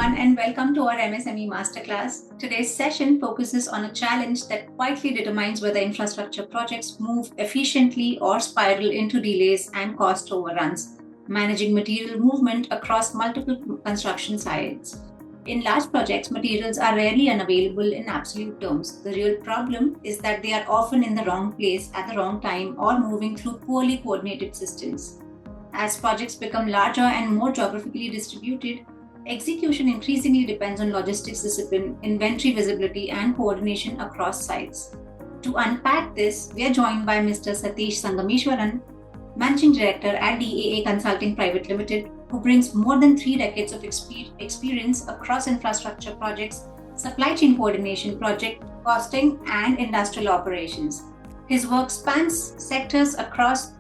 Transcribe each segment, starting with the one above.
everyone, and welcome to our MSME Masterclass. Today's session focuses on a challenge that quietly determines whether infrastructure projects move efficiently or spiral into delays and cost overruns, managing material movement across multiple construction sites. In large projects, materials are rarely unavailable in absolute terms. The real problem is that they are often in the wrong place at the wrong time or moving through poorly coordinated systems. As projects become larger and more geographically distributed, execution increasingly depends on logistics discipline, inventory visibility, and coordination across sites. To unpack this, we are joined by Mr. Satish Sangameswaran, Managing Director at DAA Consulting Private Limited, who brings more than 3 decades of experience across infrastructure projects, supply chain coordination, project costing, and industrial operations. His work spans sectors across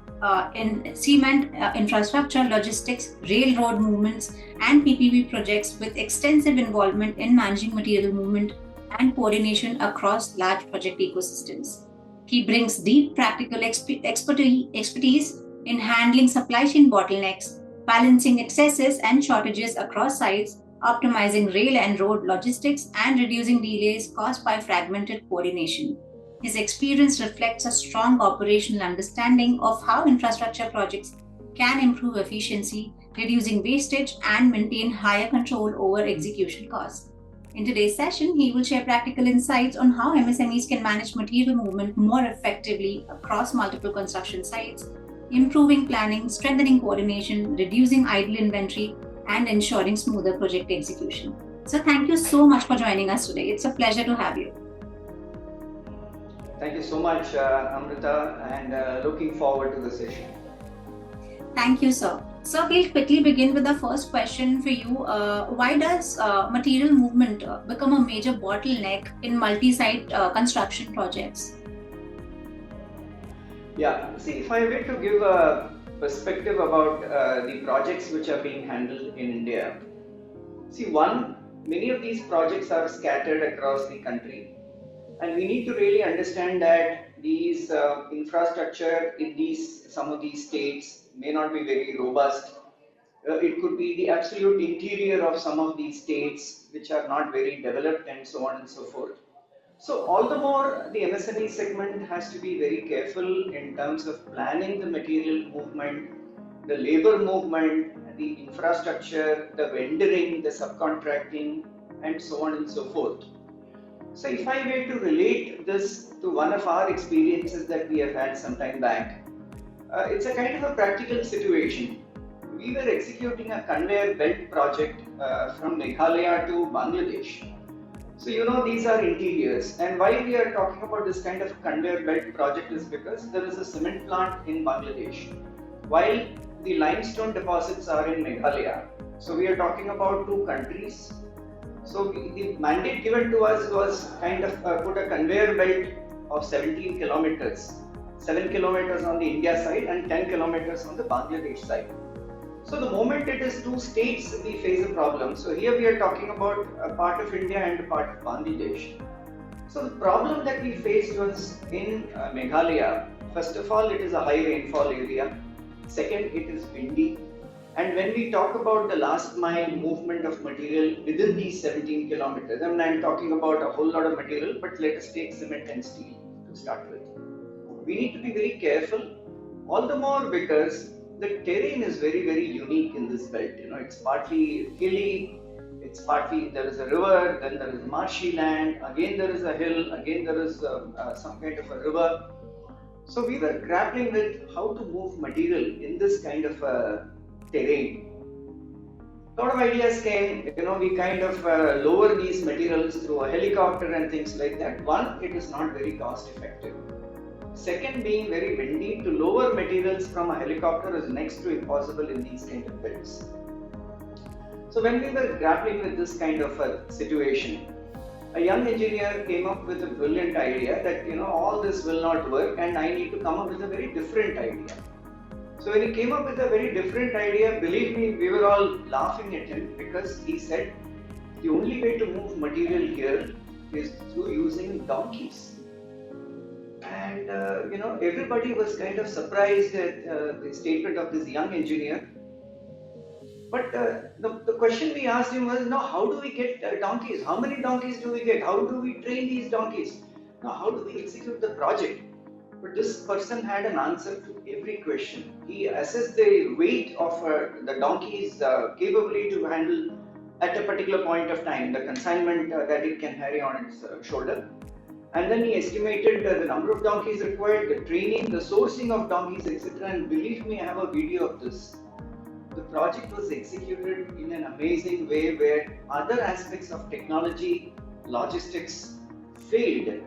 in cement infrastructure, logistics, railroad movements, and PPP projects with extensive involvement in managing material movement and coordination across large project ecosystems. He brings deep practical expertise in handling supply chain bottlenecks, balancing excesses and shortages across sites, optimizing rail and road logistics, and reducing delays caused by fragmented coordination. His experience reflects a strong operational understanding of how infrastructure projects can improve efficiency, reducing wastage, and maintain higher control over execution costs. In today's session, he will share practical insights on how MSMEs can manage material movement more effectively across multiple construction sites, improving planning, strengthening coordination, reducing idle inventory, and ensuring smoother project execution. So, thank you so much for joining us today. It's a pleasure to have you. Thank you so much, Amrita, and looking forward to the session. Thank you, sir. So we'll quickly begin with the first question for you. Why does material movement become a major bottleneck in multi-site construction projects? Yeah, see, if I were to give a perspective about the projects which are being handled in India, many of these projects are scattered across the country. And we need to really understand that these infrastructure in some of these states may not be very robust. It could be the absolute interior of some of these states which are not very developed and so on and so forth. So all the more the MSME segment has to be very careful in terms of planning the material movement, the labor movement, the infrastructure, the vendoring, the subcontracting, and so on and so forth. So if I were to relate this to one of our experiences that we have had some time back, it's a kind of a practical situation. We were executing a conveyor belt project from Meghalaya to Bangladesh. So these are interiors, and why we are talking about this kind of conveyor belt project is because there is a cement plant in Bangladesh, while the limestone deposits are in Meghalaya. So we are talking about two countries. So the mandate given to us was kind of put a conveyor belt of 17 kilometers, 7 kilometers on the India side and 10 kilometers on the Bangladesh side. So the moment it is two states, we face a problem. So here we are talking about a part of India and a part of Bangladesh. So the problem that we faced was in Meghalaya. First of all, it is a high rainfall area. Second, it is windy. And when we talk about the last mile movement of material within these 17 kilometers, I mean, I'm talking about a whole lot of material, but let us take cement and steel to start with. We need to be very careful, all the more because the terrain is very, very unique in this belt. It's partly hilly, there is a river, then there is marshy land, again there is a hill, again there is some kind of a river. So we were grappling with how to move material in this kind of terrain. A lot of ideas came, we kind of lower these materials through a helicopter and things like that. One, it is not very cost effective. Second, being very windy, to lower materials from a helicopter is next to impossible in these kind of belts. So when we were grappling with this kind of a situation, a young engineer came up with a brilliant idea that all this will not work and I need to come up with a very different idea. So when he came up with a very different idea, believe me, we were all laughing at him because he said the only way to move material here is through using donkeys. And everybody was kind of surprised at the statement of this young engineer. But the question we asked him was, now how do we get donkeys? How many donkeys do we get? How do we train these donkeys? Now how do we execute the project? But this person had an answer to every question. He assessed the weight of the donkey's capability to handle at a particular point of time, the consignment that it can carry on its shoulder. And then he estimated the number of donkeys required, the training, the sourcing of donkeys, etc. And believe me, I have a video of this. The project was executed in an amazing way where other aspects of technology, logistics failed,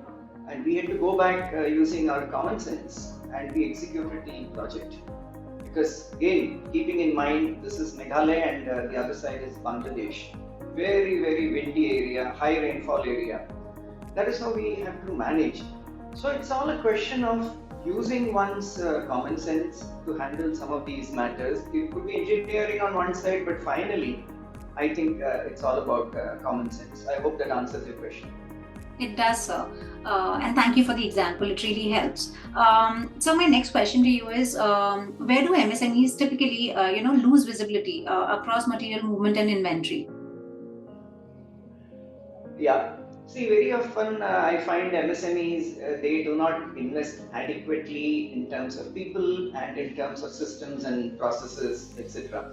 and we had to go back using our common sense, and we executed the project. Because again, keeping in mind this is Meghalaya and the other side is Bangladesh, very very windy area, high rainfall area. That is how we have to manage. So it's all a question of using one's common sense to handle some of these matters. It could be engineering on one side, but finally, I think it's all about common sense. I hope that answers your question. It does, sir. And thank you for the example. It really helps. So my next question to you is, where do MSMEs typically, lose visibility across material movement and inventory? Yeah. See, very often I find MSMEs, they do not invest adequately in terms of people and in terms of systems and processes, etc.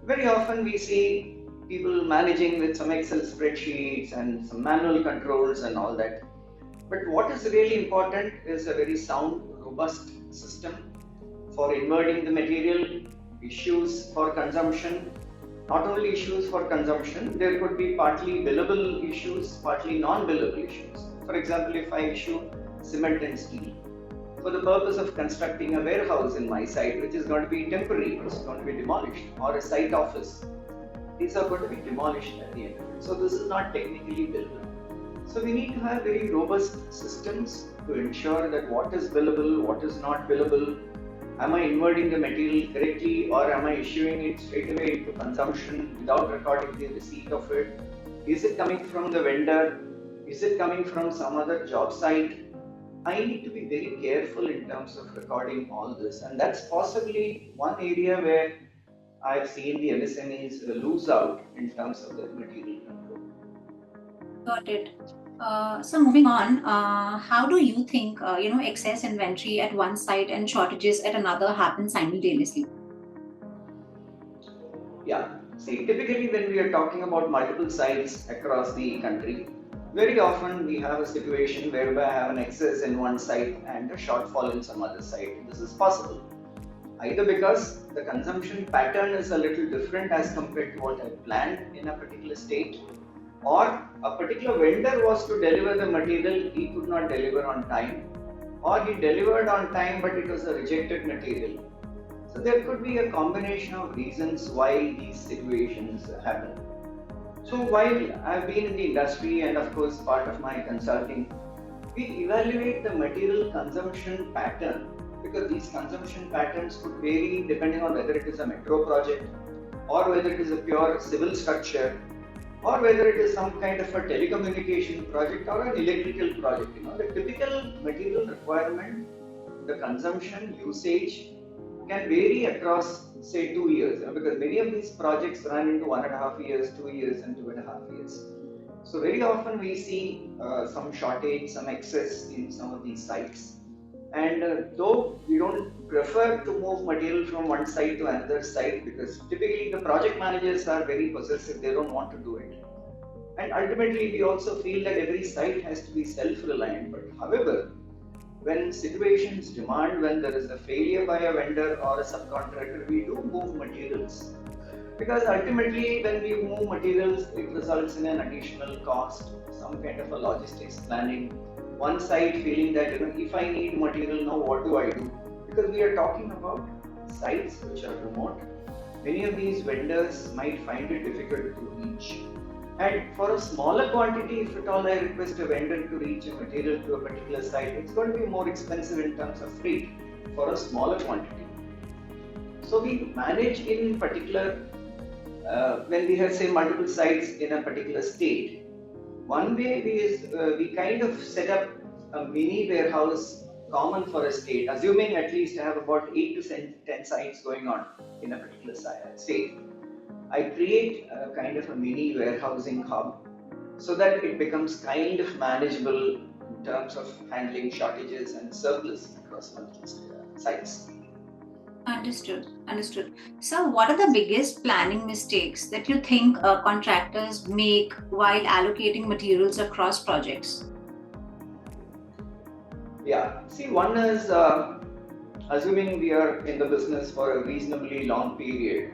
Very often we see people managing with some Excel spreadsheets and some manual controls and all that. But what is really important is a very sound, robust system for inverting the material, issues for consumption. Not only issues for consumption, there could be partly billable issues, partly non-billable issues. For example, if I issue cement and steel for the purpose of constructing a warehouse in my site, which is going to be temporary, it's going to be demolished, or a site office, these are going to be demolished at the end of it. So this is not technically billable. So we need to have very robust systems to ensure that what is billable, what is not billable. Am I inverting the material correctly, or am I issuing it straight away into consumption without recording the receipt of it? Is it coming from the vendor? Is it coming from some other job site? I need to be very careful in terms of recording all this, and that's possibly one area where I've seen the MSMEs lose out in terms of the material control. Got it. So moving on, how do you think excess inventory at one site and shortages at another happen simultaneously? Yeah, see, typically when we are talking about multiple sites across the country, very often we have a situation whereby I have an excess in one site and a shortfall in some other site. This is possible either because the consumption pattern is a little different as compared to what I planned in a particular state, or a particular vendor was to deliver the material, he could not deliver on time, or he delivered on time but it was a rejected material. So there could be a combination of reasons why these situations happen. So while I've been in the industry and of course part of my consulting, we evaluate the material consumption pattern, because these consumption patterns could vary depending on whether it is a metro project, or whether it is a pure civil structure, or whether it is some kind of a telecommunication project or an electrical project. The typical material requirement, the consumption, usage can vary across say 2 years, because many of these projects run into 1.5 years, 2 years and 2.5 years. So very often we see some shortage, some excess in some of these sites. And though we don't prefer to move material from one site to another site, because typically the project managers are very possessive, they don't want to do it. And ultimately we also feel that every site has to be self-reliant. But however, when situations demand, when there is a failure by a vendor or a subcontractor, we do move materials. Because ultimately when we move materials, it results in an additional cost, some kind of a logistics planning. One side feeling that if I need material now, what do I do? Because we are talking about sites which are remote. Many of these vendors might find it difficult to reach. And for a smaller quantity, if at all I request a vendor to reach a material to a particular site, it's going to be more expensive in terms of freight for a smaller quantity. So we manage in particular, when we have say multiple sites in a particular state, one way is we kind of set up a mini warehouse common for a state, assuming at least I have about 8 to 10 sites going on in a particular state, I create a kind of a mini warehousing hub so that it becomes kind of manageable in terms of handling shortages and surplus across multiple sites. Understood. So, what are the biggest planning mistakes that you think contractors make while allocating materials across projects? Yeah, see, one is assuming we are in the business for a reasonably long period,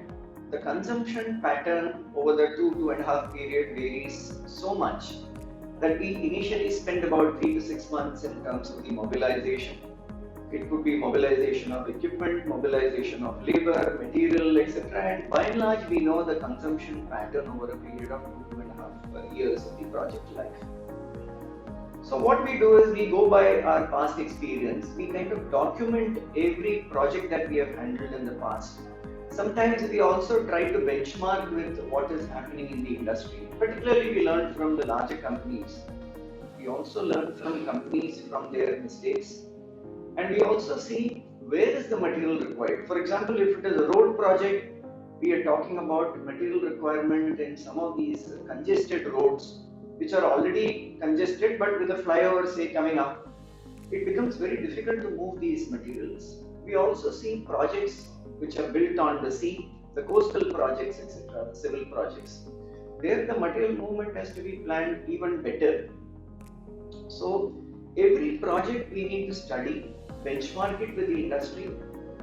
the consumption pattern over the 2.5 period varies so much that we initially spend about 3 to 6 months in terms of the mobilization. It could be mobilization of equipment, mobilization of labor, material, etc. And by and large, we know the consumption pattern over a period of 2.5 years of the project life. So what we do is we go by our past experience. We kind of document every project that we have handled in the past. Sometimes we also try to benchmark with what is happening in the industry. Particularly, we learn from the larger companies. We also learn from companies from their mistakes. And we also see where is the material required. For example, if it is a road project, we are talking about material requirement in some of these congested roads which are already congested, but with a flyover say coming up, it becomes very difficult to move these materials. We also see projects which are built on the sea, the coastal projects, etc., the civil projects. There the material movement has to be planned even better. So every project we need to study, benchmark it with the industry,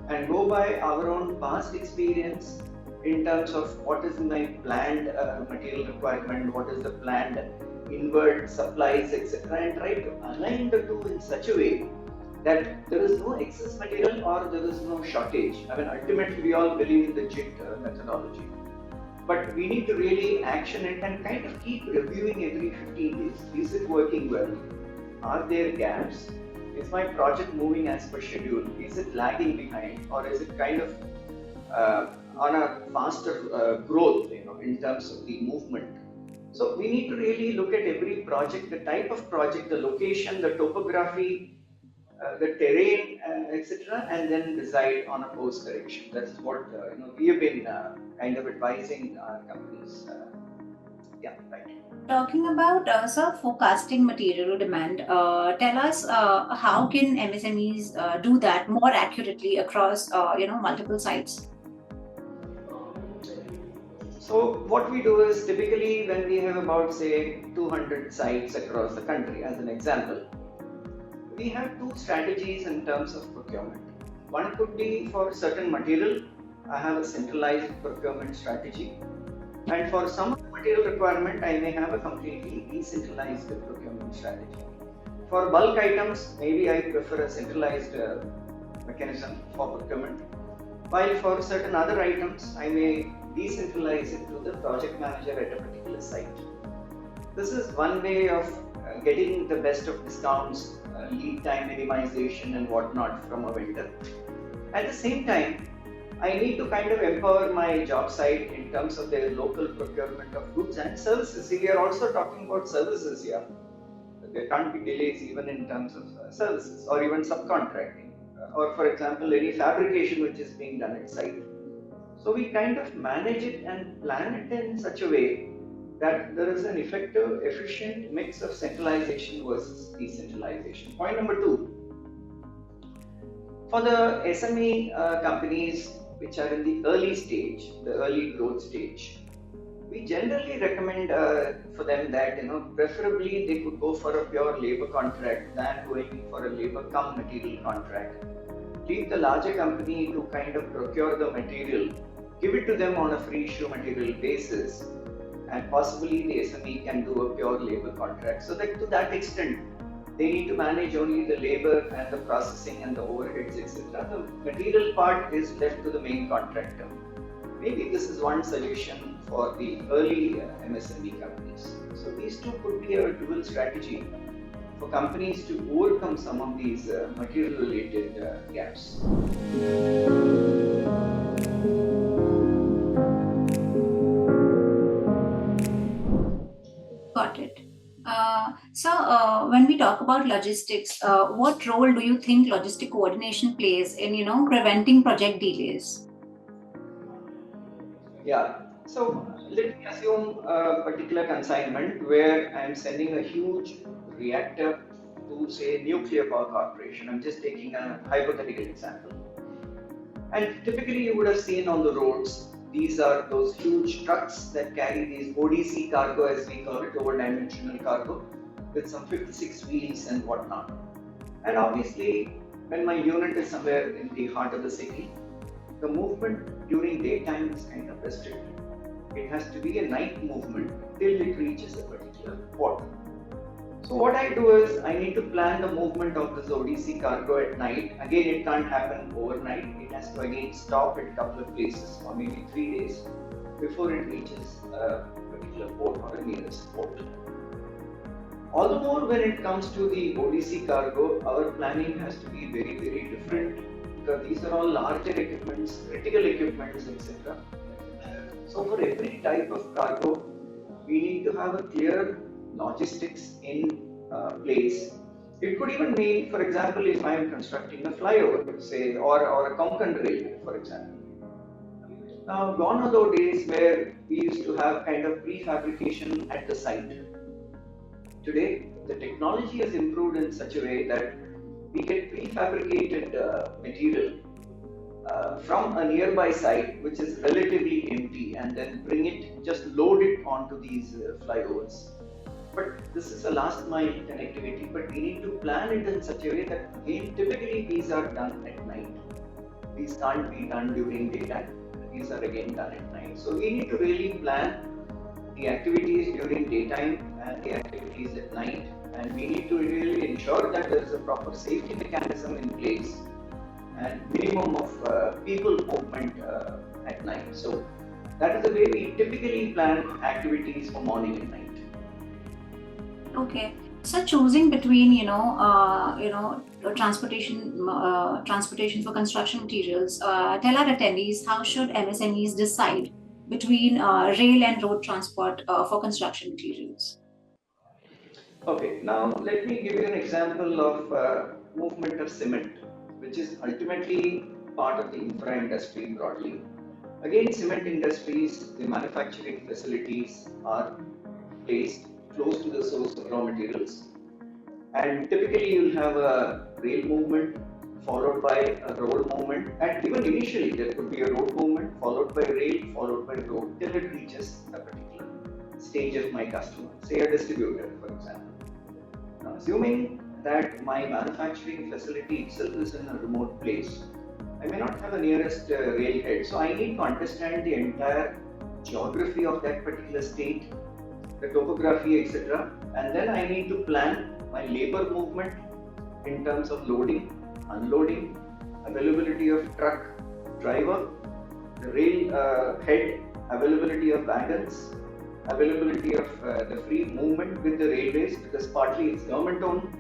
and go by our own past experience in terms of what is my planned material requirement, what is the planned inward supplies, etc., and try to align the two in such a way that there is no excess material or there is no shortage. I mean, ultimately, we all believe in the JIT methodology. But we need to really action it and kind of keep reviewing every 15 days. Is it working well? Are there gaps? Is my project moving as per schedule? Is it lagging behind? Or is it kind of on a faster growth, in terms of the movement? So we need to really look at every project, the type of project, the location, the topography, the terrain, etc., and then decide on a course correction. That's what we have been kind of advising our companies. Yeah, right. Talking about forecasting material demand, tell us how can MSMEs do that more accurately across multiple sites? So what we do is typically when we have about say 200 sites across the country, as an example, we have two strategies in terms of procurement. One could be for certain material, I have a centralized procurement strategy, and for some material requirement, I may have a completely decentralized procurement strategy. For bulk items, maybe I prefer a centralized mechanism for procurement, while for certain other items, I may decentralize it to the project manager at a particular site. This is one way of getting the best of discounts, lead time minimization and whatnot from a vendor. At the same time, I need to kind of empower my job site in terms of their local procurement of goods and services. See, we are also talking about services here. There can't be delays even in terms of services or even subcontracting, or for example, any fabrication which is being done at site. So we kind of manage it and plan it in such a way that there is an effective, efficient mix of centralization versus decentralization. Point number 2, for the SME companies which are in the early stage, the early growth stage, we generally recommend for them that preferably they could go for a pure labor contract than going for a labor cum material contract. Leave the larger company to kind of procure the material, give it to them on a free issue material basis, and possibly the SME can do a pure labor contract. So that to that extent, they need to manage only the labor and the processing and the overheads, etc. The material part is left to the main contractor. Maybe this is one solution for the early MSME companies. So these two could be a dual strategy for companies to overcome some of these material related gaps. Got it. So when we talk talk about logistics, what role do you think logistic coordination plays in, preventing project delays? Yeah. So let me assume a particular consignment where I'm sending a huge reactor to, say, nuclear power corporation. I'm just taking a hypothetical example. And typically, you would have seen on the roads, these are those huge trucks that carry these ODC cargo, as we call it, over dimensional cargo, with some 56 wheels and whatnot. And obviously, when my unit is somewhere in the heart of the city, the movement during daytime is kind of restricted. It has to be a night movement till it reaches a particular port. So what I do is I need to plan the movement of this ODC cargo at night. Again, it can't happen overnight. It has to again stop at a couple of places for maybe 3 days before it reaches a particular port or a nearest port. All the more when it comes to the ODC cargo, our planning has to be very, very different because these are all larger equipments, critical equipments, etc. So for every type of cargo, we need to have a clear logistics in place. It could even mean, for example, if I am constructing a flyover, say, or a Konkan railway, for example. Now, gone are those days where we used to have kind of prefabrication at the site. Today, the technology has improved in such a way that we get prefabricated material from a nearby site which is relatively empty and then just load it onto these flyovers. But this is a last mile connectivity, but we need to plan it in such a way that again, typically these are done at night. These can't be done during daytime. These are again done at night. So we need to really plan the activities during daytime and the activities at night, and we need to really ensure that there is a proper safety mechanism in place and minimum of people movement at night. So that is the way we typically plan activities for morning and night. Okay. So choosing between, transportation for construction materials, tell our attendees how should MSMEs decide between rail and road transport for construction materials? Okay, now let me give you an example of movement of cement, which is ultimately part of the infra industry broadly. Again, cement industries, the manufacturing facilities are placed close to the source of raw materials, and typically you'll have a rail movement followed by a road movement, and even initially there could be a road movement followed by rail followed by road till it reaches a particular stage of my customer, say a distributor, for example. Now, assuming that my manufacturing facility itself is in a remote place, I may not have a nearest railhead, so I need to understand the entire geography of that particular state, the topography, etc. And then I need to plan my labor movement in terms of loading, unloading, availability of truck driver, the rail head, availability of wagons, availability of the free movement with the railways, because partly it's government owned.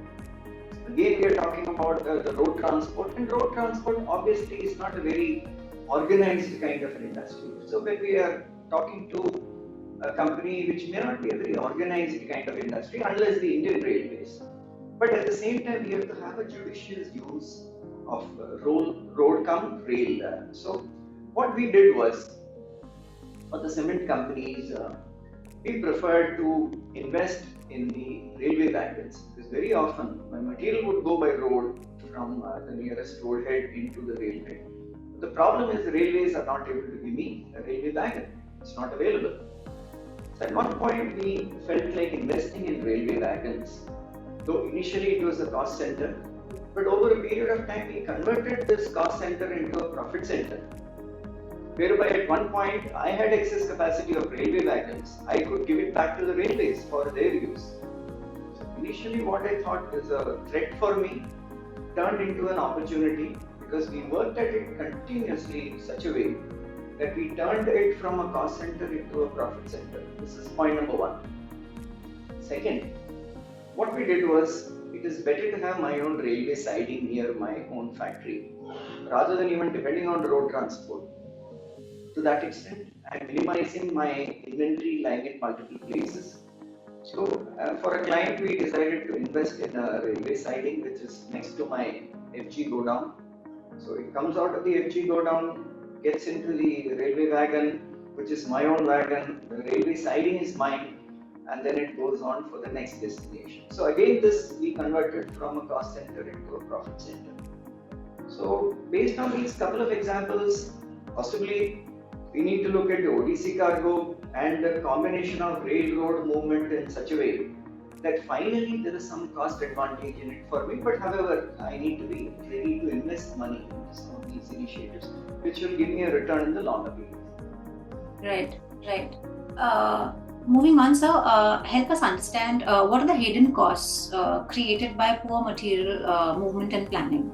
Again, we are talking about the road transport, and road transport obviously is not a very organized kind of an industry. So when we are talking to a company which may not be a very organized kind of industry unless the Indian Railways, but at the same time we have to have a judicious use of road come rail. So what we did was, for the cement companies, we preferred to invest in the railway wagons, because very often my material would go by road from the nearest road head into the railway. The problem is the railways are not able to give me a railway wagon. It's not available. So at one point we felt like investing in railway wagons, though initially it was a cost center, but over a period of time we converted this cost center into a profit center, whereby at one point I had excess capacity of railway wagons. I could give it back to the railways for their use. So initially what I thought was a threat for me turned into an opportunity, because we worked at it continuously in such a way that we turned it from a cost center into a profit center. This is point number one. Second, what we did was, it is better to have my own railway siding near my own factory rather than even depending on road transport. To that extent, I am minimizing my inventory lying at multiple places. So for a client, we decided to invest in a railway siding which is next to my FG go down. So it comes out of the FG go down, gets into the railway wagon, which is my own wagon. The railway siding is mine, and then it goes on for the next destination. So again, this we converted from a cost center into a profit center. So based on these couple of examples, possibly we need to look at the ODC cargo and the combination of railroad movement in such a way that finally there is some cost advantage in it for me. But however, I need to be ready to invest money into some of these initiatives, which will give me a return in the longer period. Right, right. Moving on, sir, help us understand what are the hidden costs created by poor material movement and planning?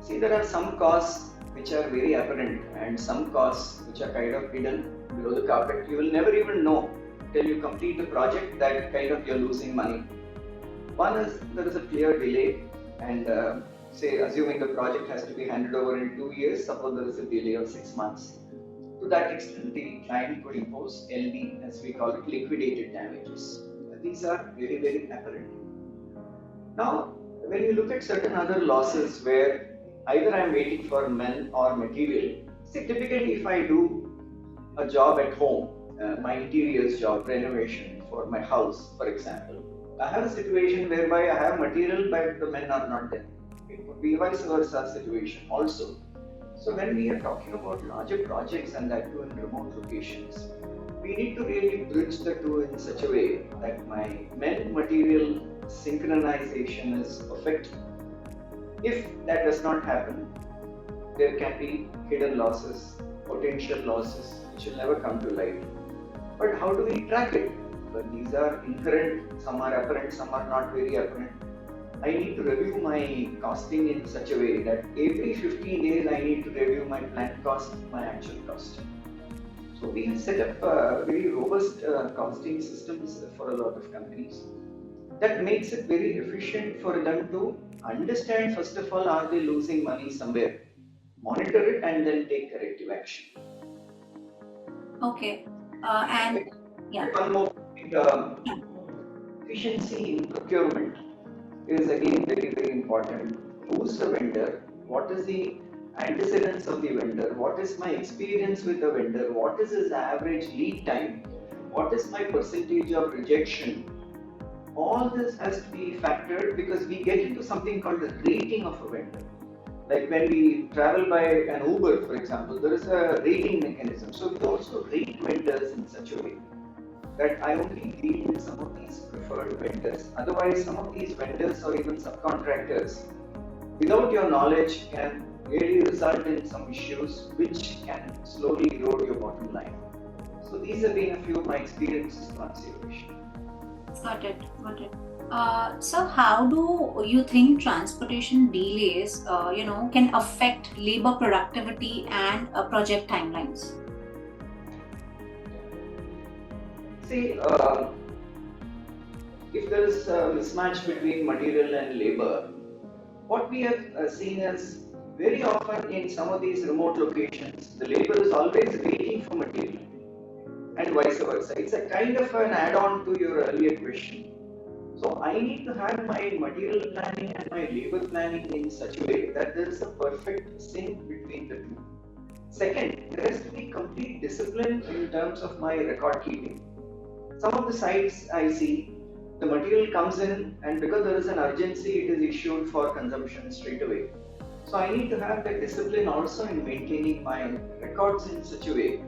See, there are some costs which are very apparent and some costs which are kind of hidden below the carpet. You will never even know till you complete the project that kind of you're losing money. One is there is a clear delay, and say assuming the project has to be handed over in 2 years, suppose there is a delay of 6 months. To that extent, the client could impose LD, as we call it, liquidated damages. These are very, very apparent. Now, when you look at certain other losses where either I am waiting for men or material, see, typically if I do a job at home, my interiors job, renovation for my house, for example, I have a situation whereby I have material but the men are not there. It could be vice versa situation also. So when we are talking about larger projects and that too in remote locations, we need to really bridge the two in such a way that my men material synchronization is perfect. If that does not happen, there can be hidden losses, potential losses, which will never come to light. But how do we track it? Well, these are inherent, some are apparent, some are not very apparent. I need to review my costing in such a way that every 15 days I need to review my planned cost, my actual cost. So we have set up very robust costing systems for a lot of companies. That makes it very efficient for them to understand, first of all, are they losing money somewhere, monitor it and then take corrective action. Okay. And yeah. One more thing, efficiency in procurement is again very, very important. Who's the vendor? What is the antecedents of the vendor? What is my experience with the vendor? What is his average lead time? What is my percentage of rejection? All this has to be factored because we get into something called the rating of a vendor. Like when we travel by an Uber, for example, there is a rating mechanism. So we also rate vendors in such a way that I only deal with some of these preferred vendors. Otherwise, some of these vendors or even subcontractors, without your knowledge, can really result in some issues which can slowly erode your bottom line. So these have been a few of my experiences to answer your question. Got it, got it. So how do you think transportation delays, can affect labor productivity and project timelines? See, if there is a mismatch between material and labor, what we have seen is very often in some of these remote locations, the labor is always waiting for material and vice versa. It's a kind of an add-on to your earlier question. So I need to have my material planning and my labor planning in such a way that there is a perfect sync between the two. Second, there has to be complete discipline in terms of my record keeping. Some of the sites I see, the material comes in and because there is an urgency, it is issued for consumption straight away. So I need to have that discipline also in maintaining my records in such a way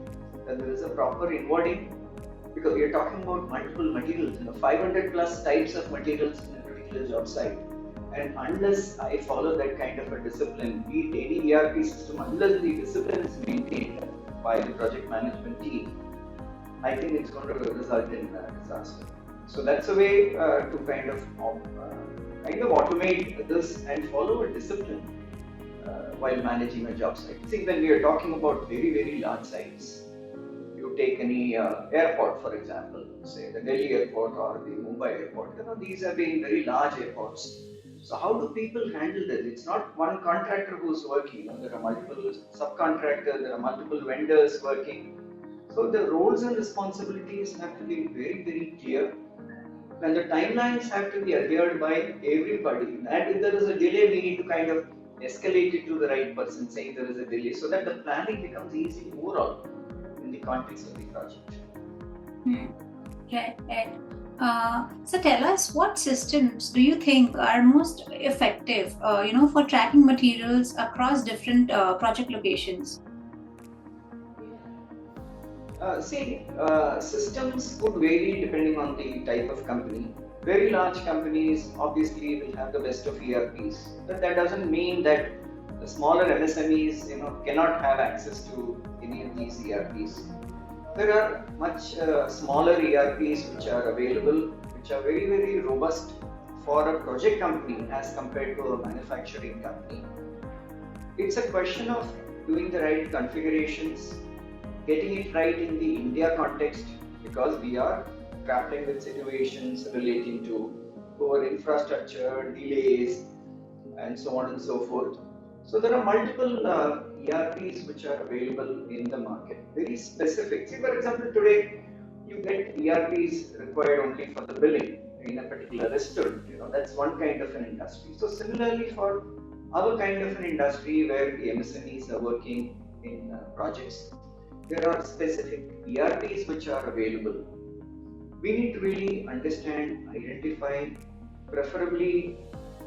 that there is a proper inwarding, because we are talking about multiple materials, 500 plus types of materials in a particular job site. And unless I follow that kind of a discipline, be it any ERP system, unless the discipline is maintained by the project management team, I think it's going to result in disaster. So that's a way to kind of automate this and follow a discipline while managing a job site. See, when we are talking about very, very large sites, you take any airport, for example, say the Delhi airport or the Mumbai airport, these have been very large airports. So how do people handle this? It's not one contractor who's working, there are multiple subcontractors, there are multiple vendors working. So the roles and responsibilities have to be very, very clear, and the timelines have to be adhered by everybody. And if there is a delay, we need to kind of escalate it to the right person, saying there is a delay, so that the planning becomes easy overall in the context of the project. Right, right. So tell us, what systems do you think are most effective, for tracking materials across different project locations? Systems could vary depending on the type of company. Very large companies obviously will have the best of ERPs, but that doesn't mean that the smaller MSMEs, cannot have access to any of these ERPs. There are much smaller ERPs which are available, which are very, very robust for a project company as compared to a manufacturing company. It's a question of doing the right configurations, getting it right in the India context, because we are grappling with situations relating to poor infrastructure, delays, and so on and so forth. So there are multiple ERPs which are available in the market, very specific. See, for example, today you get ERPs required only for the billing in a particular restaurant. That's one kind of an industry. So similarly, for our kind of an industry where the MSMEs are working in projects, there are specific ERPs which are available. We need to really understand, identify, preferably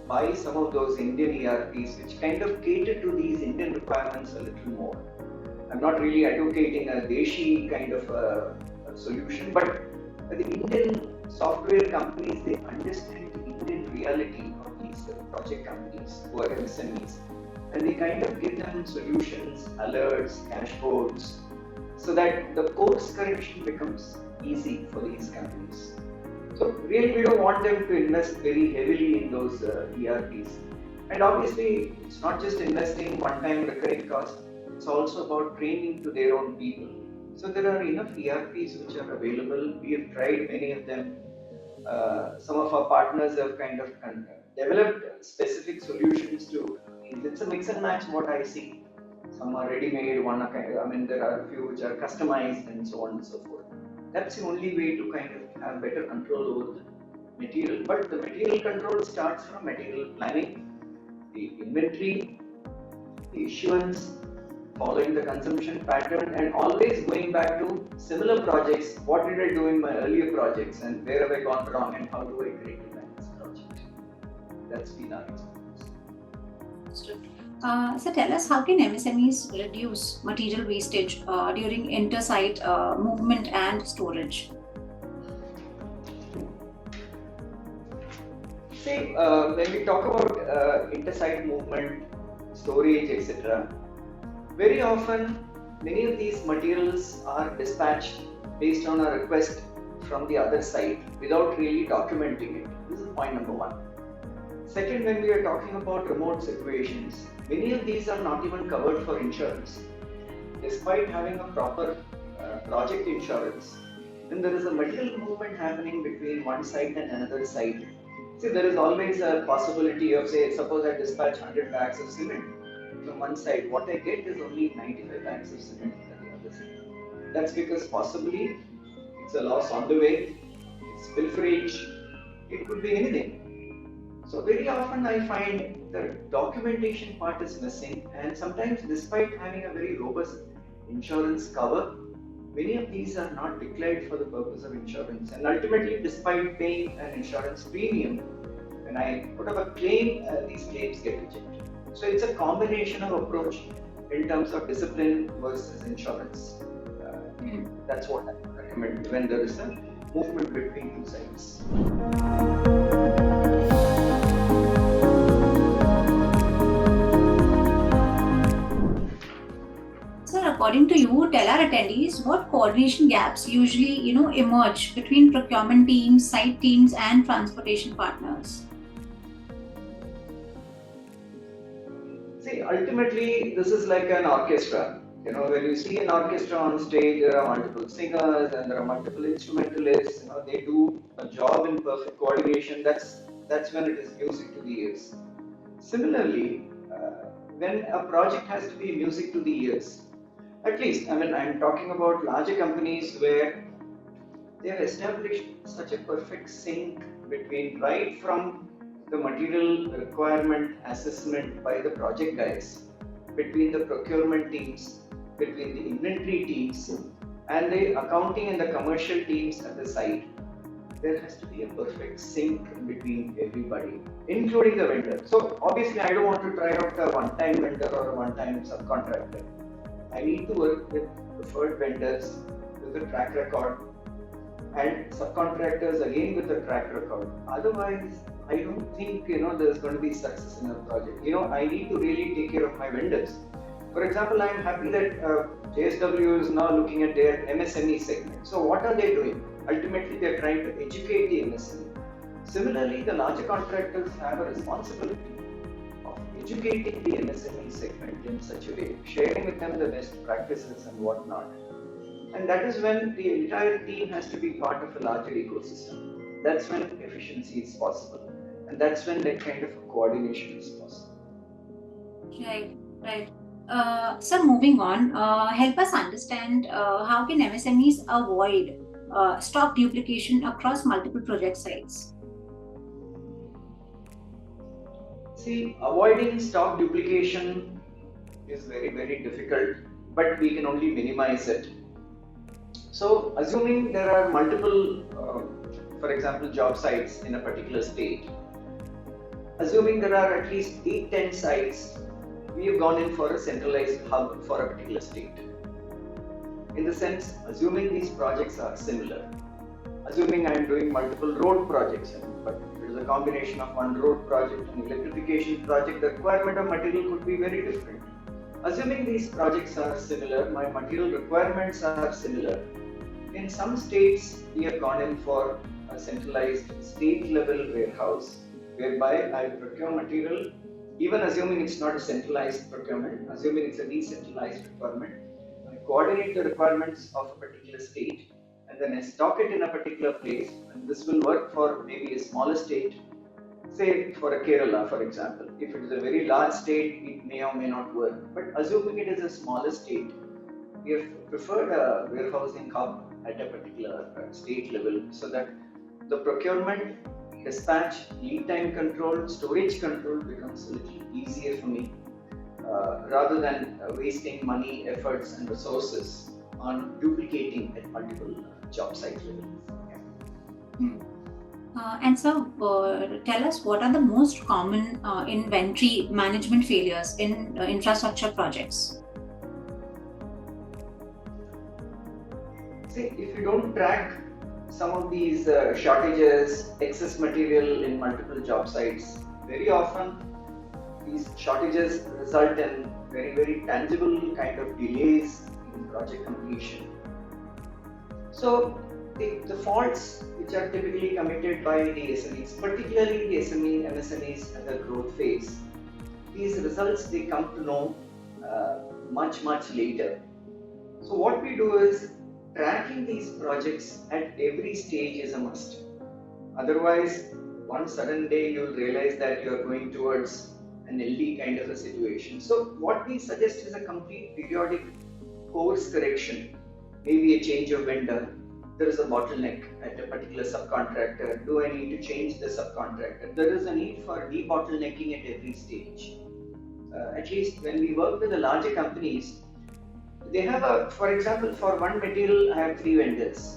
buy some of those Indian ERPs which kind of cater to these Indian requirements a little more. I'm not really advocating a Deshi kind of a solution, but the Indian software companies, they understand the Indian reality of these project companies who are MSMEs, and they kind of give them solutions, alerts, dashboards, so that the course correction becomes easy for these companies. So really, we don't want them to invest very heavily in those ERPs. And obviously, it's not just investing one-time recurring cost, it's also about training to their own people. So there are enough ERPs which are available. We have tried many of them. Some of our partners have kind of developed specific solutions to. It's a mix and match what I see. Some are ready-made, there are a few which are customized, and so on and so forth. That's the only way to kind of have better control over the material. But the material control starts from material planning, the inventory, the issuance, following the consumption pattern, and always going back to similar projects. What did I do in my earlier projects, and where have I gone wrong, and how do I rectify this project? That's been our experience. So tell us, how can MSMEs reduce material wastage during inter-site movement and storage? See, when we talk about inter-site movement, storage, etc., very often many of these materials are dispatched based on a request from the other site without really documenting it. This is point number one. Second, when we are talking about remote situations, many of these are not even covered for insurance. Despite having a proper project insurance, when there is a material movement happening between one site and another site, see, there is always a possibility of, say, suppose I dispatch 100 bags of cement from one side, what I get is only 95 bags of cement at the other side. That's because possibly it's a loss on the way, it's pilferage, it could be anything. So very often I find the documentation part is missing, and sometimes despite having a very robust insurance cover, many of these are not declared for the purpose of insurance, and ultimately despite paying an insurance premium, when I put up a claim, these claims get rejected. So it's a combination of approach in terms of discipline versus insurance. That's what I recommend when there is a movement between two sides. According to you, tell our attendees what coordination gaps usually, emerge between procurement teams, site teams, and transportation partners. See, ultimately, this is like an orchestra. When you see an orchestra on stage, there are multiple singers and there are multiple instrumentalists. They do a job in perfect coordination. That's when it is music to the ears. Similarly, when a project has to be music to the ears, At least, I mean, I'm talking about larger companies where they have established such a perfect sync between right from the material requirement assessment by the project guys, between the procurement teams, between the inventory teams, and the accounting and the commercial teams at the site. There has to be a perfect sync between everybody, including the vendor. So obviously, I don't want to try out a one-time vendor or a one-time subcontractor. I need to work with preferred vendors with a track record and subcontractors again with a track record. Otherwise, I don't think there's going to be success in a project. I need to really take care of my vendors. For example, I'm happy that JSW is now looking at their MSME segment. So what are they doing? Ultimately, they're trying to educate the MSME. Similarly, the larger contractors have a responsibility of educating the MSME segment in such a way, sharing with them the best practices and whatnot. And that is when the entire team has to be part of a larger ecosystem. That's when efficiency is possible. And that's when that kind of coordination is possible. Right, right. So moving on, help us understand how can MSMEs avoid stock duplication across multiple project sites? See, avoiding stock duplication is very, very difficult, but we can only minimize it. So, assuming there are multiple, for example, job sites in a particular state, assuming there are at least 8-10 sites, we have gone in for a centralized hub for a particular state. In the sense, assuming these projects are similar, assuming I am doing multiple road projects, but it is a combination of one road project and electrification project, the requirement of material could be very different. Assuming these projects are similar, my material requirements are similar. In some states, we have gone in for a centralized state level warehouse whereby I procure material, even assuming it's not a centralized procurement, assuming it's a decentralized requirement, I coordinate the requirements of a particular state and then I stock it in a particular place, and this will work for maybe a smaller state, say for a Kerala, for example. If it is a very large state, it may or may not work. But assuming it is a smaller state, we have preferred a warehousing hub at a particular state level so that the procurement, dispatch, lead time control, storage control becomes a little easier for me rather than wasting money, efforts, and resources on duplicating at multiple job site levels. And so, tell us what are the most common inventory management failures in infrastructure projects? See, if you don't track some of these shortages, excess material in multiple job sites, very often these shortages result in very, very tangible kind of delays in project completion. So, the faults which are typically committed by the SMEs, particularly the MSMEs at the growth phase, these results they come to know much later. So what we do is tracking these projects at every stage is a must. Otherwise, one sudden day you'll realize that you're going towards an LD kind of a situation. So what we suggest is a complete periodic course correction, maybe a change of vendor. There is a bottleneck at a particular subcontractor. Do I need to change the subcontractor? There is a need for debottlenecking at every stage. At least when we work with the larger companies, they have for example, for one material, I have 3 vendors.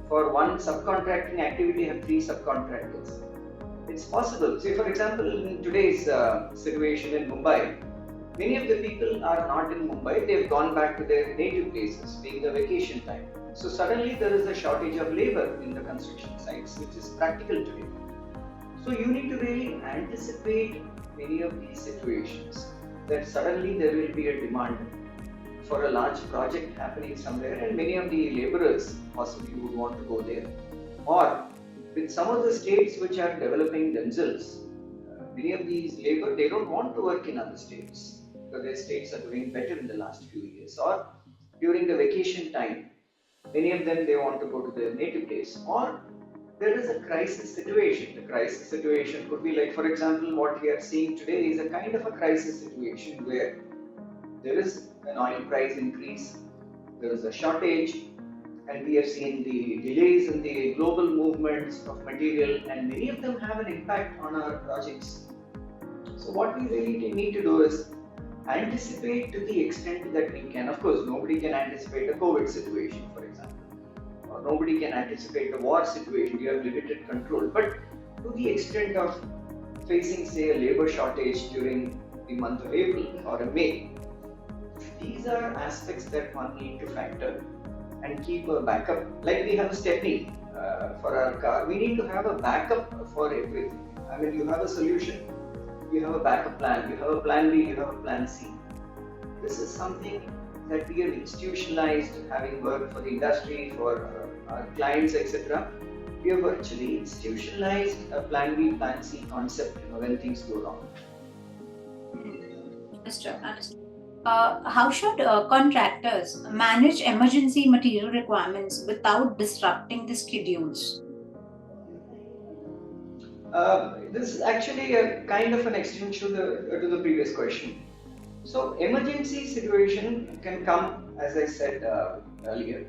For one subcontracting activity, I have 3 subcontractors. It's possible. Say, for example, in today's situation in Mumbai, many of the people are not in Mumbai. They've gone back to their native places, being the vacation time. So suddenly there is a shortage of labor in the construction sites, which is practical today. So you need to really anticipate many of these situations, that suddenly there will be a demand for a large project happening somewhere and many of the laborers possibly would want to go there. Or with some of the states which are developing themselves, many of these labor, they don't want to work in other states because their states are doing better in the last few years. Or during the vacation time, many of them, they want to go to their native place. Or there is a crisis situation. The crisis situation could be like, for example, what we are seeing today is a kind of a crisis situation where there is an oil price increase, there is a shortage, and we have seen the delays in the global movements of material, and many of them have an impact on our projects. So what we really need to do is anticipate to the extent that we can. Of course, nobody can anticipate a COVID situation, for example, or nobody can anticipate a war situation. You have limited control. But to the extent of facing, say, a labor shortage during the month of April or May, these are aspects that one need to factor and keep a backup. Like we have a stepney for our car, we need to have a backup for everything. I mean, you have a solution, you have a backup plan, you have a plan B, you have a plan C. This is something that we have institutionalized, having worked for the industry, for our clients, etc. We have virtually institutionalized a plan B, plan C concept, when things go wrong. Understood. How should contractors manage emergency material requirements without disrupting the schedules? This is actually a kind of an extension to the previous question. So, emergency situation can come, as I said earlier.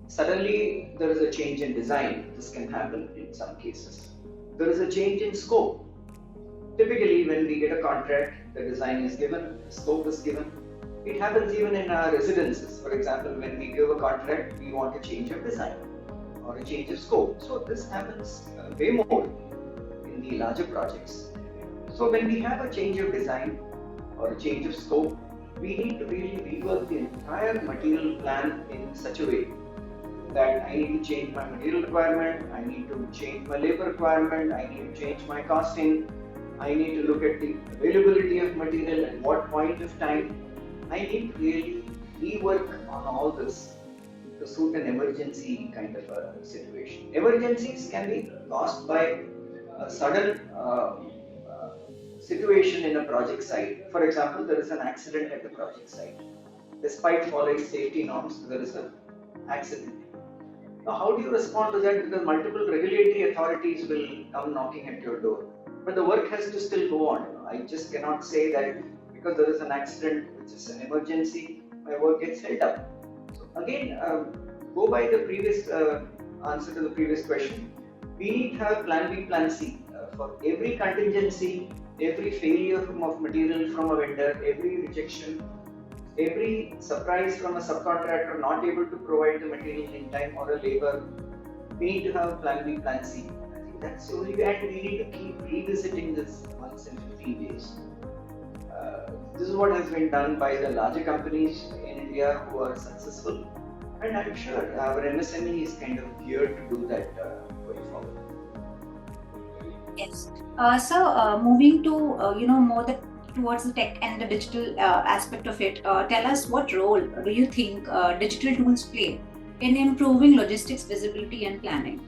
Suddenly, there is a change in design. This can happen in some cases. There is a change in scope. Typically, when we get a contract, the design is given, the scope is given. It happens even in our residences. For example, when we give a contract, we want a change of design or a change of scope. So this happens way more in the larger projects. So when we have a change of design or a change of scope, we need to really rework the entire material plan in such a way that I need to change my material requirement, I need to change my labor requirement, I need to change my costing, I need to look at the availability of material at what point of time. I need to really rework on all this to suit an emergency kind of a situation. Emergencies can be caused by a sudden situation in a project site. For example, there is an accident at the project site. Despite following safety norms, there is an accident. Now, how do you respond to that? Because multiple regulatory authorities will come knocking at your door. But the work has to still go on. I just cannot say that because there is an accident, which is an emergency, my work gets held up. So again, go by the previous answer to the previous question. We need to have plan B, plan C for every contingency, every failure of material from a vendor, every rejection, every surprise from a subcontractor not able to provide the material in time or a labor. We need to have plan B, plan C. I think that's the only way, and we need to keep revisiting this once in 15 days. This is what has been done by the larger companies in India who are successful, and I'm sure our MSME is kind of geared to do that going forward. Yes. So moving to more towards the tech and the digital aspect of it, tell us what role do you think digital tools play in improving logistics visibility and planning?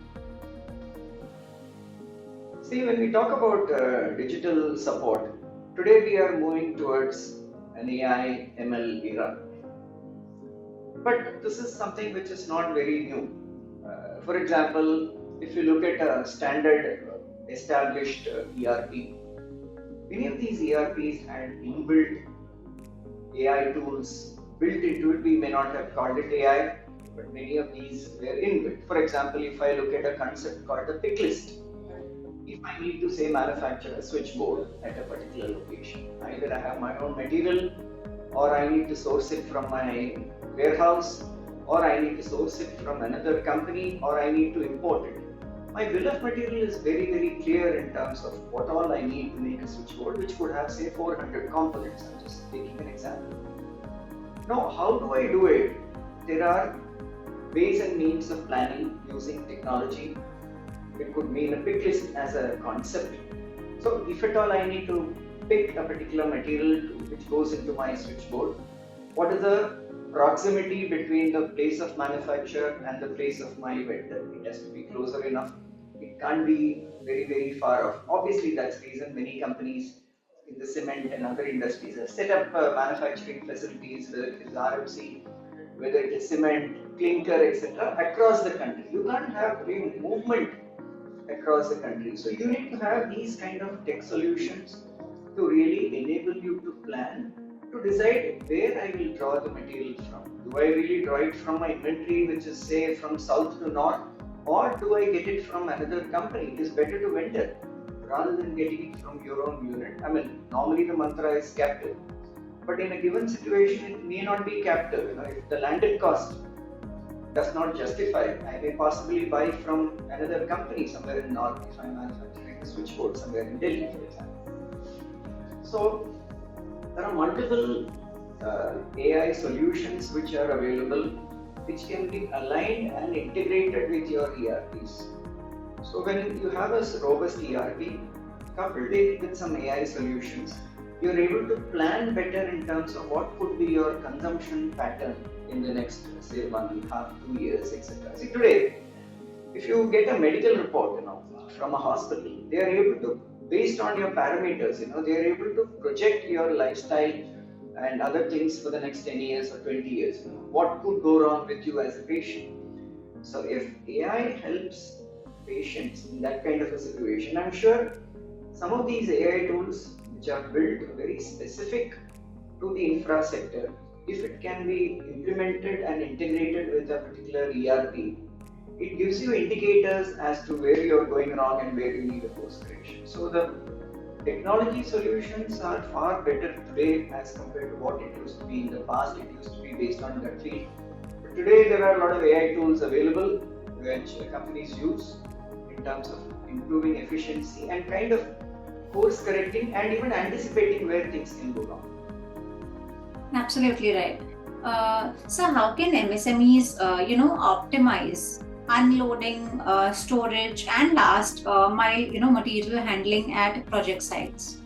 See, when we talk about digital support, today we are moving towards an AI ML era. But this is something which is not very new. For example, if you look at a standard established ERP, many of these ERPs had inbuilt AI tools built into it. We may not have called it AI, but many of these were inbuilt. For example, if I look at a concept called a pick list, if I need to say manufacture a switchboard at a particular location, either I have my own material, or I need to source it from my warehouse, or I need to source it from another company, or I need to import it. My bill of material is very, very clear in terms of what all I need to make a switchboard, which could have, say, 400 components. I'm just taking an example. Now, how do I do it? There are ways and means of planning using technology. It could mean a pick list as a concept. So, if at all I need to pick a particular material which goes into my switchboard, what is the proximity between the place of manufacture and the place of my vendor? It has to be closer enough. It can't be very, very far off. Obviously, that's the reason many companies in the cement and other industries have set up manufacturing facilities, whether it is RMC, whether it is cement, clinker, etc., across the country. You can't have free movement across the country. So you need to have these kind of tech solutions to really enable you to plan, to to decide where I will draw the material from. Do I really draw it from my inventory, which is say from south to north, or do I get it from another company? It is better to vendor rather than getting it from your own unit. I mean, normally the mantra is captive, but in a given situation, it may not be captive. If the landed cost does not justify, I may possibly buy from another company somewhere in north if I'm manufacturing a switchboard somewhere in Delhi, for example. So there are multiple AI solutions which are available, which can be aligned and integrated with your ERPs. So when you have a robust ERP, coupled it with some AI solutions, you're able to plan better in terms of what could be your consumption pattern in the next, say, 1.5, 2 years, etc. See, today, if you get a medical report, from a hospital, they are able to, based on your parameters, they are able to project your lifestyle and other things for the next 10 years or 20 years. What could go wrong with you as a patient? So if AI helps patients in that kind of a situation, I'm sure some of these AI tools which are built very specific to the infra sector, if it can be implemented and integrated with a particular ERP, it gives you indicators as to where you're going wrong and where you need a course correction. So the technology solutions are far better today as compared to what it used to be in the past. It used to be based on gut feel. But today there are a lot of AI tools available which companies use in terms of improving efficiency and kind of course correcting and even anticipating where things can go wrong. Absolutely right. So how can MSMEs, optimize unloading, storage, and last mile, material handling at project sites?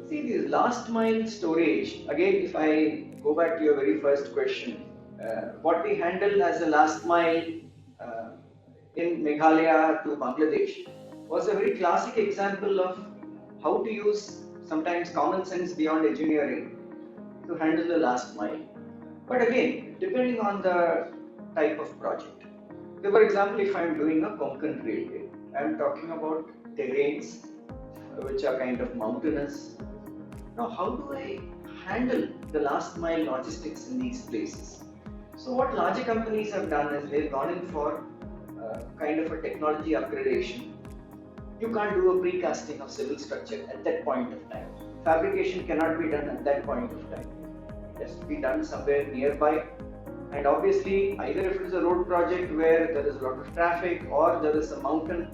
See, this last mile storage, again, if I go back to your very first question, what we handle as a last mile in Meghalaya to Bangladesh was a very classic example of how to use sometimes common sense beyond engineering to handle the last mile. But again, depending on the type of project. So for example, if I'm doing a Konkan railway, I'm talking about terrains which are kind of mountainous. Now, how do I handle the last mile logistics in these places? So what larger companies have done is they've gone in for kind of a technology upgradation. You can't do a precasting of civil structure at that point of time. Fabrication cannot be done at that point of time. It has to be done somewhere nearby. And obviously, either if it is a road project where there is a lot of traffic or there is a mountain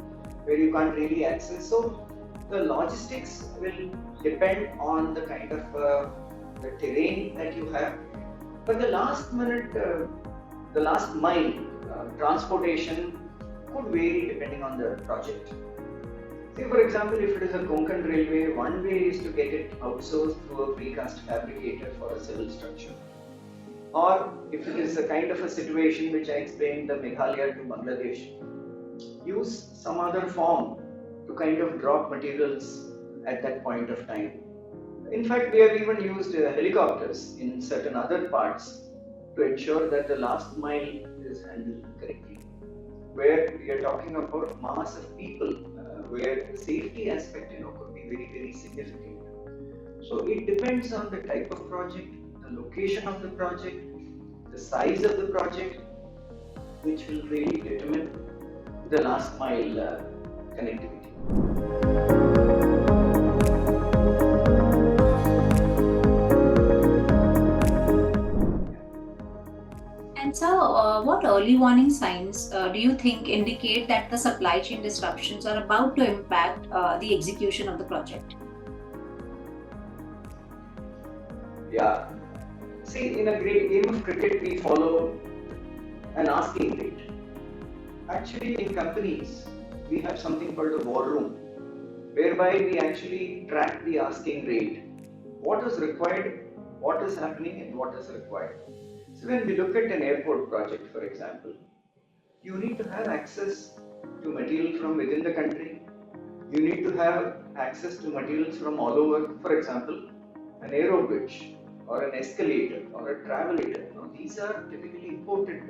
where you can't really access. So the logistics will depend on the kind of the terrain that you have. But the last minute, the last mile transportation could vary depending on the project. Say for example, if it is a Konkan railway, one way is to get it outsourced through a precast fabricator for a civil structure. Or if it is a kind of a situation which I explained, the Meghalaya to Bangladesh, use some other form to kind of drop materials at that point of time. In fact, we have even used helicopters in certain other parts to ensure that the last mile is handled correctly. Where we are talking about mass of people, where the safety aspect could be very, very significant. So it depends on the type of project, the location of the project, the size of the project, which will really determine the last mile connectivity. And so, what early warning signs do you think indicate that the supply chain disruptions are about to impact the execution of the project? Yeah. See, in a great game of cricket, we follow an asking rate. Actually, in companies, we have something called a war room, whereby we actually track the asking rate, what is required, what is happening, and what is required. So when we look at an airport project, for example, you need to have access to material from within the country. You need to have access to materials from all over. For example, an aero bridge or an escalator or a travelator. These are typically imported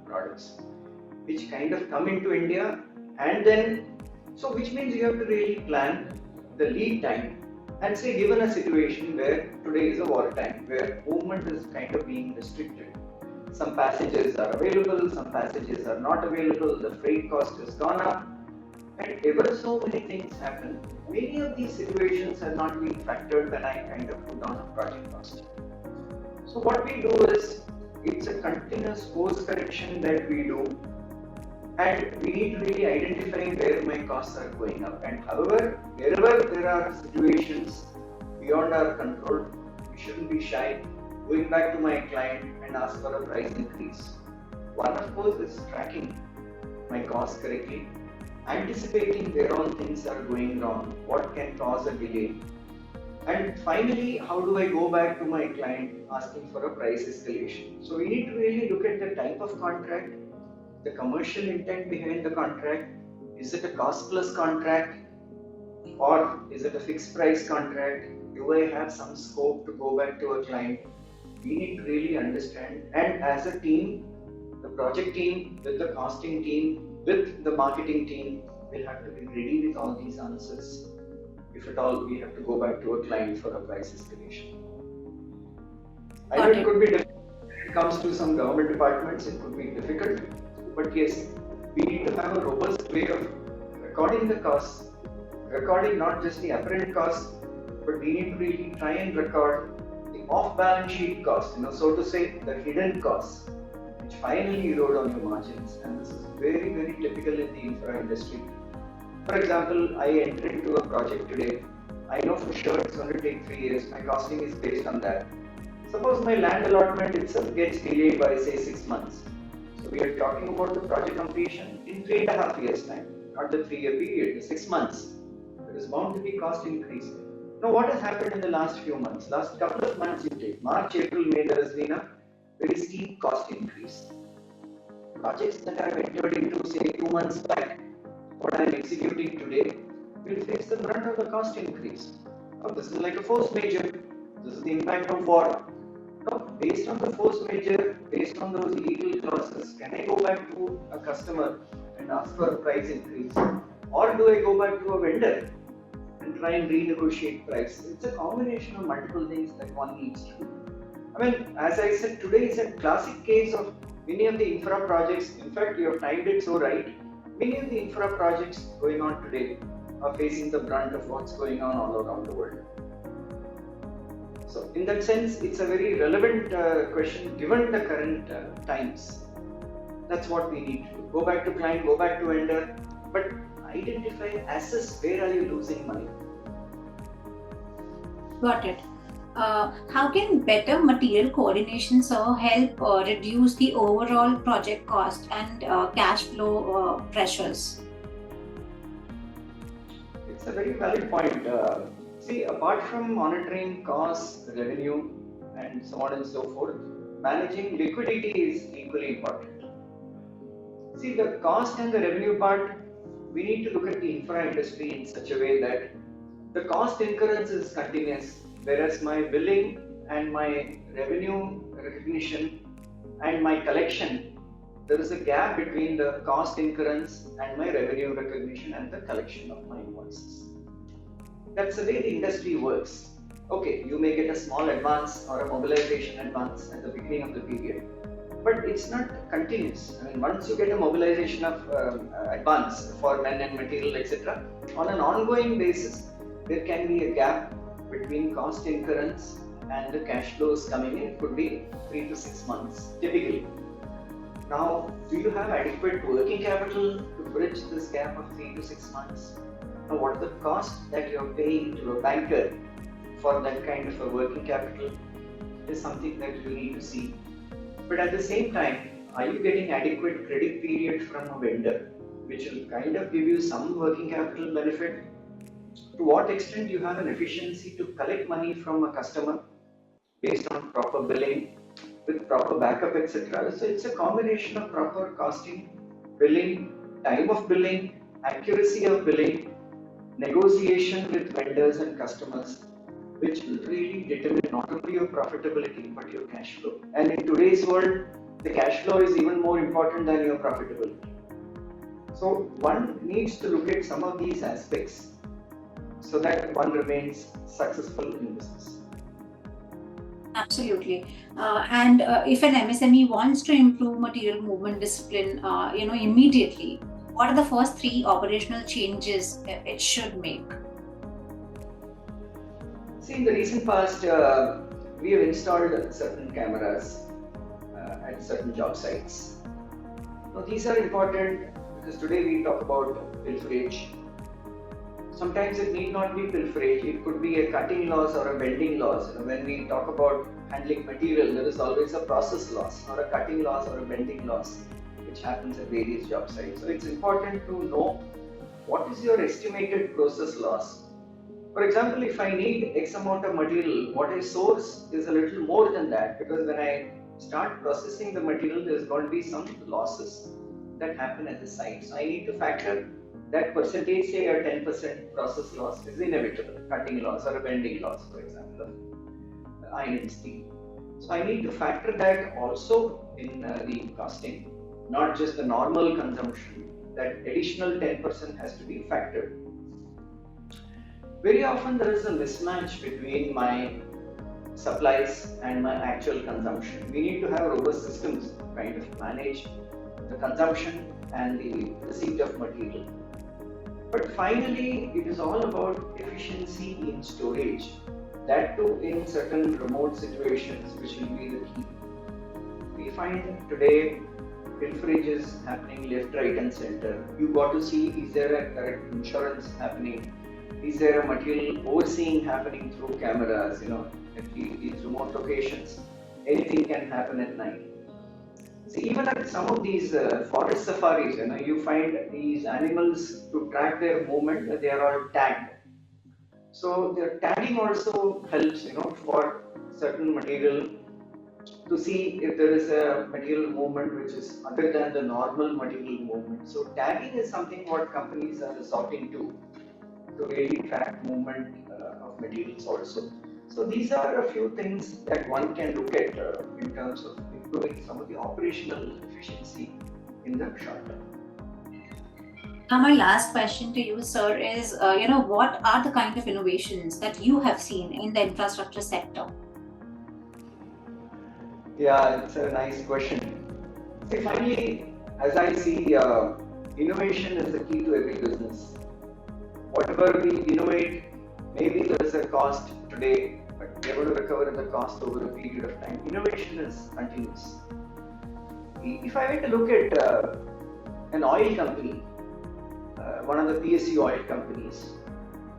products which kind of come into India, and then, so which means you have to really plan the lead time And say given a situation where today is a war time, where movement is kind of being restricted. Some passages are available, some passages are not available, the freight cost has gone up, and ever so many things happen. Many of these situations have not been factored when I kind of put down a project cost. So what we do is, it's a continuous course correction that we do, and we need to really identify where my costs are going up. And however, wherever there are situations beyond our control, we shouldn't be shy going back to my client and ask for a price increase. One, of course, is tracking my costs correctly, anticipating where all things are going wrong, what can cause a delay. And finally, how do I go back to my client asking for a price escalation? So we need to really look at the type of contract, the commercial intent behind the contract. Is it a cost plus contract, or is it a fixed price contract? Do I have some scope to go back to a client? We need to really understand, and as a team, the project team with the costing team with the marketing team will have to be ready with all these answers if at all we have to go back to a client for a price escalation. I know it could be difficult when it comes to some government departments, it could be difficult, but yes, we need to have a robust way of recording the costs, recording not just the apparent costs, but we need to really try and record the off-balance sheet costs, so to say, the hidden costs, which finally erode on your margins. And this is very, very typical in the infra industry. For example, I enter into a project today. I know for sure it's going to take 3 years. My costing is based on that. Suppose my land allotment itself gets delayed by, say, 6 months. So we are talking about the project completion in 3.5 years' time, not the 3-year period, the 6 months. There is bound to be cost increase. Now, what has happened in the last few months? Last couple of months you take, March, April, May, there has been a very steep cost increase. Projects that I have entered into, say, 2 months back, what I am executing today, will face the brunt of the cost increase. Now, this is like a force majeure. This is the impact of war. Now, based on the force majeure, based on those legal clauses, can I go back to a customer and ask for a price increase? Or do I go back to a vendor and try and renegotiate price? It's a combination of multiple things that one needs to do. I mean, as I said, today is a classic case of many of the infra projects. In fact, you have timed it so right. Many of the infra projects going on today are facing the brunt of what's going on all around the world. So, in that sense, it's a very relevant question given the current times. That's what we need to do. Go back to client, go back to vendor, but identify, assess where are you losing money. Got it. How can better material coordination help reduce the overall project cost and cash flow pressures? It's a very valid point. See, apart from monitoring costs, revenue, and so on and so forth, managing liquidity is equally important. See, the cost and the revenue part, we need to look at the infra industry in such a way that the cost incurrence is continuous, whereas my billing and my revenue recognition and my collection, there is a gap between the cost incurrence and my revenue recognition and the collection of my invoices. That's the way the industry works. Okay, you may get a small advance or a mobilization advance at the beginning of the period, but it's not continuous. I mean, once you get a mobilization of advance for men and material, etc., on an ongoing basis, there can be a gap between cost incurrence and the cash flows coming in. It could be 3 to 6 months, typically. Now, do you have adequate working capital to bridge this gap of 3 to 6 months? Now, what are the costs that you are paying to a banker for that kind of a working capital is something that you need to see. But at the same time, are you getting adequate credit period from a vendor, which will kind of give you some working capital benefit? To what extent you have an efficiency to collect money from a customer based on proper billing, with proper backup, etc. So it's a combination of proper costing, billing, time of billing, accuracy of billing, negotiation with vendors and customers, which will really determine not only your profitability but your cash flow. And in today's world, the cash flow is even more important than your profitability. So one needs to look at some of these aspects so that one remains successful in business. Absolutely. And if an MSME wants to improve material movement discipline, immediately, what are the first three operational changes it should make? See, in the recent past, we have installed certain cameras at certain job sites. Now, these are important because today we talk about pilferage. Sometimes it need not be pilferage, it could be a cutting loss or a bending loss. When we talk about handling material, there is always a process loss or a cutting loss or a bending loss, which happens at various job sites. So it's important to know what is your estimated process loss. For example, if I need X amount of material, what I source is a little more than that, because when I start processing the material, there's going to be some losses that happen at the site. So I need to factor that percentage, say a 10% process loss is inevitable, cutting loss or a bending loss, for example, of iron and steel. So I need to factor that also in the costing, not just the normal consumption. That additional 10% has to be factored. Very often there is a mismatch between my supplies and my actual consumption. We need to have robust systems to kind of manage the consumption and the receipt of material. But finally, it is all about efficiency in storage. That too in certain remote situations, which will be the key. We find today pilferages happening left, right and center. You got to see, is there a correct insurance happening? Is there a material overseeing happening through cameras, at these remote locations? Anything can happen at night. See, even at some of these forest safaris, you find these animals, to track their movement, they are all tagged. So the tagging also helps, for certain material to see if there is a material movement which is other than the normal material movement. So tagging is something what companies are resorting to really track movement of materials also. So these are a few things that one can look at in terms of improving some of the operational efficiency in the short term. Now, my last question to you, sir, is what are the kind of innovations that you have seen in the infrastructure sector? Yeah, it's a nice question. See, finally, as I see, innovation is the key to every business. Whatever we innovate, maybe there is a cost today, but we are going to recover the cost over a period of time. Innovation is continuous. If I were to look at an oil company, one of the PSU oil companies,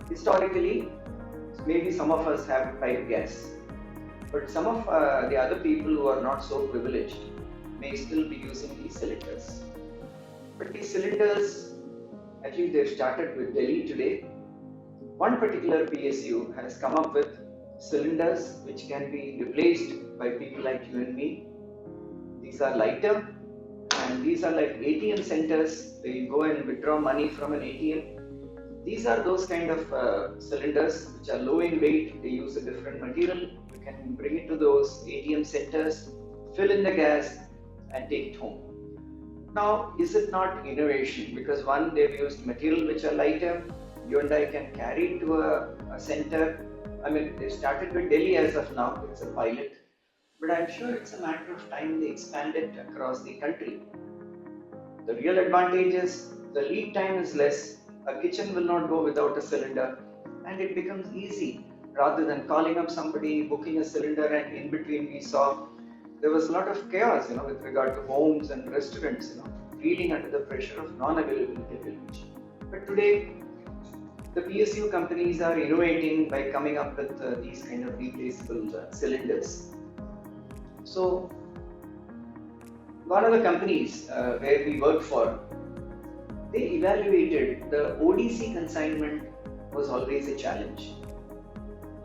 historically, maybe some of us have pipe gas, but some of the other people who are not so privileged may still be using these cylinders. But these cylinders, at least they've started with Delhi today. One particular PSU has come up with cylinders which can be replaced by people like you and me. These are lighter and these are like ATM centers where you go and withdraw money from an ATM. These are those kind of cylinders which are low in weight. They use a different material. You can bring it to those ATM centers, fill in the gas and take it home. Now, is it not innovation? Because one, they've used material which are lighter. You and I can carry it to a center. I mean, they started with Delhi as of now. It's a pilot. But I'm sure it's a matter of time they expand it across the country. The real advantage is the lead time is less. A kitchen will not go without a cylinder. And it becomes easy. Rather than calling up somebody, booking a cylinder, and in between we saw there was a lot of chaos, with regard to homes and restaurants, reeling under the pressure of non-availability of LPG. But today, the PSU companies are innovating by coming up with these kind of replaceable cylinders. So, one of the companies where we worked for, they evaluated the ODC consignment was always a challenge.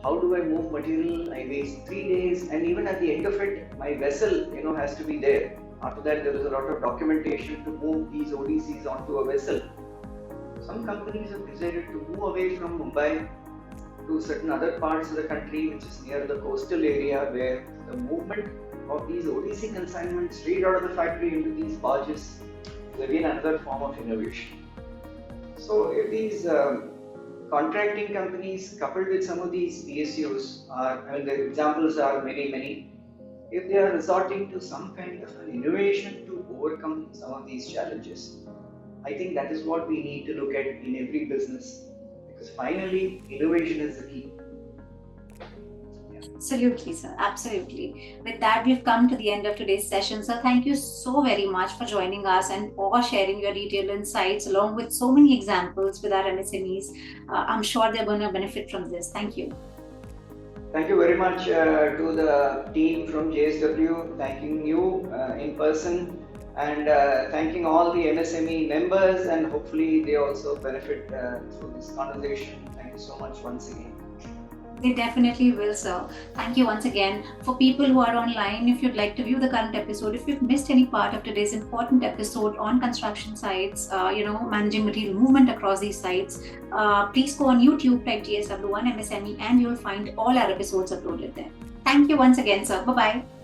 How do I move material? I waste 3 days, and even at the end of it, my vessel, has to be there. After that, there is a lot of documentation to move these ODCs onto a vessel. Some companies have decided to move away from Mumbai to certain other parts of the country, which is near the coastal area, where the movement of these ODC consignments straight out of the factory into these barges is again another form of innovation. So if these contracting companies coupled with some of these PSUs the examples are many. If they are resorting to some kind of an innovation to overcome some of these challenges, I think that is what we need to look at in every business, because finally innovation is the key. Absolutely, sir. Absolutely. With that, we've come to the end of today's session. So thank you so very much for joining us and for sharing your detailed insights along with so many examples with our MSMEs. I'm sure they're going to benefit from this. Thank you. Thank you very much to the team from JSW, thanking you in person, and thanking all the MSME members, and hopefully they also benefit through this conversation. Thank you so much once again. They definitely will, sir. Thank you once again. For people who are online, if you'd like to view the current episode, if you've missed any part of today's important episode on construction sites, managing material movement across these sites, please go on YouTube, type JSW One MSME, and you'll find all our episodes uploaded there. Thank you once again, sir. Bye-bye.